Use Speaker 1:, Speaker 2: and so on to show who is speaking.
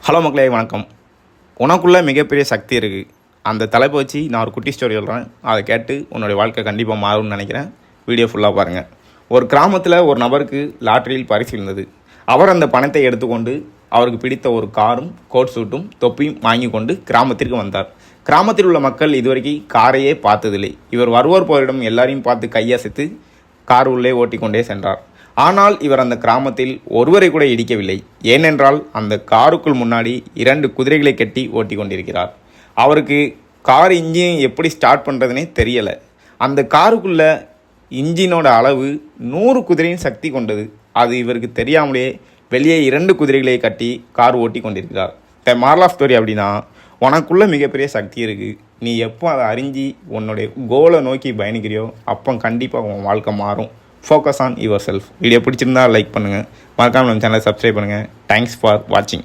Speaker 1: Hello மக்களே, வணக்கம். உனக்குள்ளே மிகப்பெரிய சக்தி இருக்குது. அந்த தலைப்பை வச்சு நான் ஒரு குட்டி ஸ்டோரி சொல்கிறேன். அதை கேட்டு உன்னுடைய வாழ்க்கை கண்டிப்பாக மாறும்னு நினைக்கிறேன். வீடியோ ஃபுல்லாக பாருங்கள். ஒரு கிராமத்தில் ஒரு நபருக்கு லாட்டரியில் பரிசு இருந்தது. அவர் அந்த பணத்தை எடுத்துக்கொண்டு அவருக்கு பிடித்த ஒரு காரும் கோட் சூட்டும் தொப்பியும் வாங்கி கொண்டு கிராமத்திற்கு வந்தார். கிராமத்தில் உள்ள மக்கள் இதுவரைக்கும் காரையே பார்த்ததில்லை. இவர் வருவோர் போரிடம் எல்லாரையும் பார்த்து கையசைத்து கார் உள்ளே ஓட்டிக்கொண்டே சென்றார். ஆனால் இவர் அந்த கிராமத்தில் ஒருவரை கூட இடிக்கவில்லை. ஏனென்றால் அந்த காருக்குள் முன்னாடி 2 குதிரைகளை கட்டி ஓட்டி கொண்டிருக்கிறார். அவருக்கு கார் இன்ஜின் எப்படி ஸ்டார்ட் பண்ணுறதுனே தெரியலை. அந்த காருக்குள்ள இன்ஜினோட அளவு 100 குதிரையின் சக்தி கொண்டது. அது இவருக்கு தெரியாமலே வெளியே 2 குதிரைகளை கட்டி கார் ஓட்டி கொண்டிருக்கிறார். மாரல் ஆஃப் ஸ்டோரி அப்படின்னா, உனக்குள்ள மிகப்பெரிய சக்தி இருக்குது. நீ எப்போ அதை அறிஞ்சு உன்னுடைய கோலை நோக்கி பயணிக்கிறியோ அப்போ கண்டிப்பாக உன் வாழ்க்கை மாறும். Focus on your self. Video பிடிச்சிருந்தா லைக் பண்ணுங்கள். மறக்காமல் நம்ம சேனலை சப்ஸ்கிரைப் பண்ணுங்கள். தேங்க்ஸ் ஃபார் வாட்சிங்.